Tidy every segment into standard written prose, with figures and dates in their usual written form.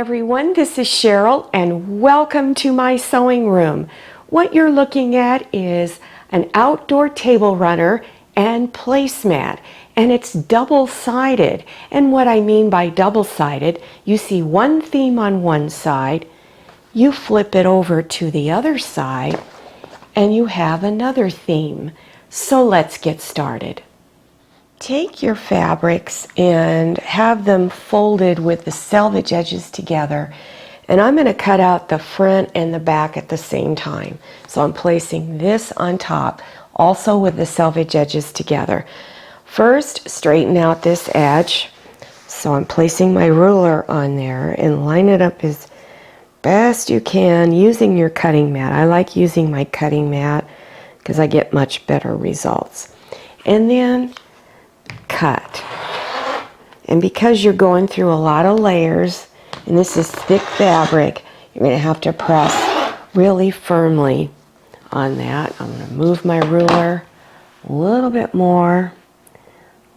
everyone, this is Cheryl and welcome to my sewing room. What you're looking at is an outdoor table runner and placemat, and it's double-sided. And what I mean by double-sided, you see one theme on one side, you flip it over to the other side, and you have another theme. So let's get started. Take your fabrics and have them folded with the selvage edges together, and I'm going to cut out the front and the back at the same time. So I'm placing this on top, also with the selvage edges together. First, straighten out this edge. So I'm placing my ruler on there and line it up as best you can using your cutting mat. I like using my cutting mat because I get much better results. And then cut. And because you're going through a lot of layers, and this is thick fabric, you're going to have to press really firmly on that. I'm going to move my ruler a little bit more,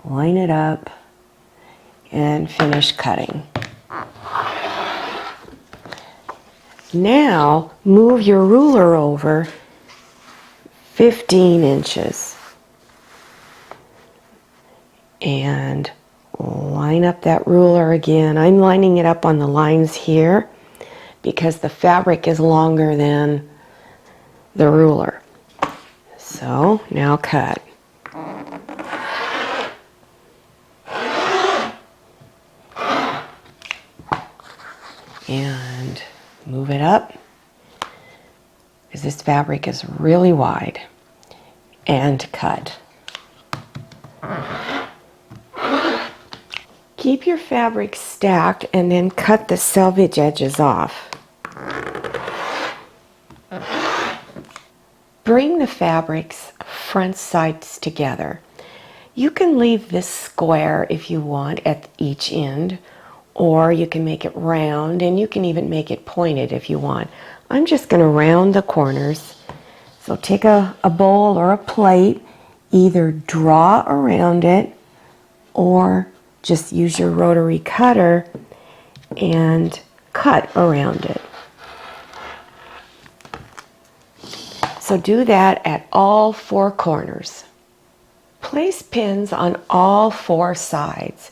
line it up, and finish cutting. Now move your ruler over 15 inches. And line up that ruler again. I'm lining it up on the lines here because the fabric is longer than the ruler. So now cut. And move it up because this fabric is really wide. And cut. Keep your fabric stacked and then cut the selvage edges off. Bring the fabric's front sides together. You can leave this square if you want at each end, or you can make it round, and you can even make it pointed if you want. I'm just going to round the corners. So take a bowl or a plate, either draw around it or just use your rotary cutter and cut around it. So do that at all four corners. Place pins on all four sides,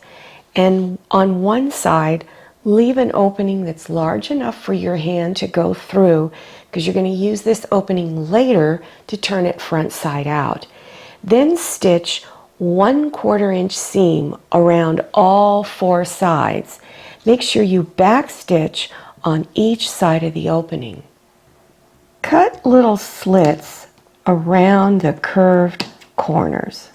and on one side leave an opening that's large enough for your hand to go through, because you're going to use this opening later to turn it front side out. Then stitch 1/4 inch seam around all four sides. Make sure you backstitch on each side of the opening. Cut little slits around the curved corners.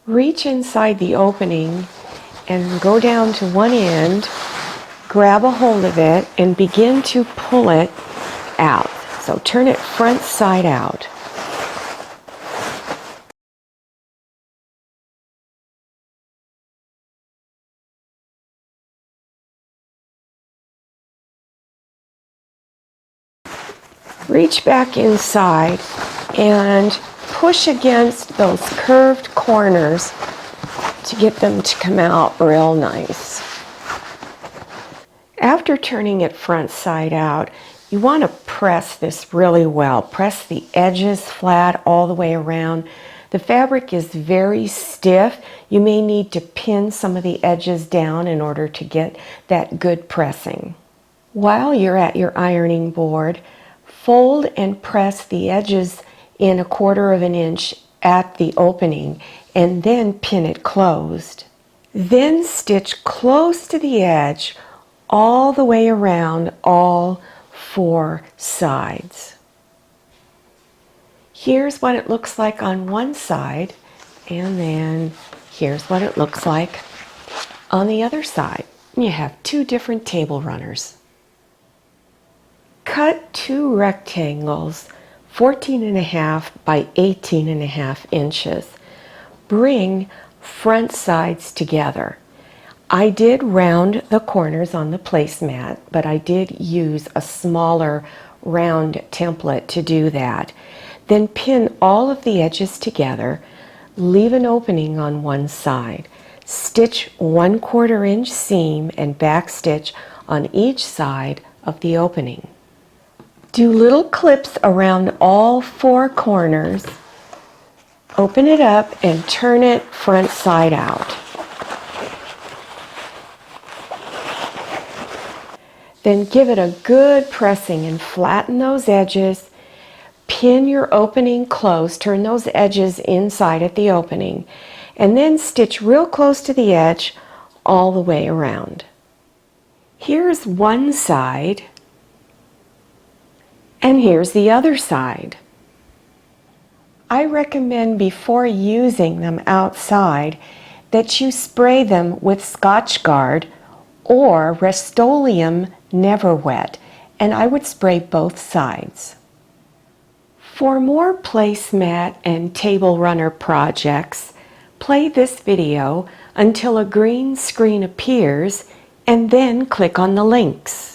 Reach inside the opening and go down to one end, grab a hold of it, and begin to pull it out. So turn it front side out. Reach back inside and push against those curved corners to get them to come out real nice. After turning it front side out, you want to press this really well. Press the edges flat all the way around. The fabric is very stiff. You may need to pin some of the edges down in order to get that good pressing. While you're at your ironing board, fold and press the edges in 1/4 inch at the opening, and then pin it closed. Then stitch close to the edge all the way around all four sides. Here's what it looks like on one side, and then here's what it looks like on the other side. You have two different table runners. Cut two rectangles 14.5 by 18.5 inches. Bring front sides together. I did round the corners on the placemat, but I did use a smaller round template to do that. Then pin all of the edges together, leave an opening on one side. stitch 1/4 inch seam and back stitch on each side of the opening. Do little clips around all 4 corners. Open it up and turn it front side out. Then give it a good pressing and flatten those edges. Pin your opening close, turn those edges inside at the opening, and then stitch real close to the edge all the way around. Here's one side, and here's the other side. I recommend before using them outside that you spray them with Scotchgard or Rust-Oleum Never Wet, and I would spray both sides. For more placemat and table runner projects, play this video until a green screen appears and then click on the links.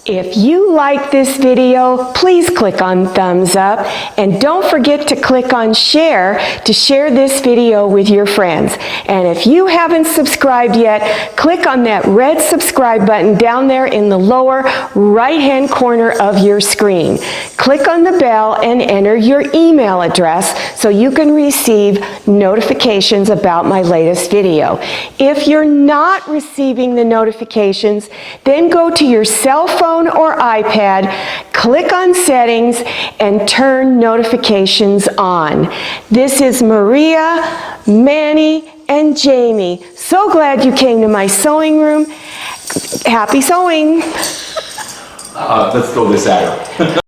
If you like this video, please click on thumbs up and don't forget to click on share to share this video with your friends. And if you haven't subscribed yet, click on that red subscribe button down there in the lower right-hand corner of your screen. Click on the bell and enter your email address so you can receive notifications about my latest video. If you're not receiving the notifications, then go to your cell phone or iPad, click on settings, and turn notifications on. This is Maria, Manny, and Jamie. So glad you came to my sewing room. Happy sewing! Let's go this out.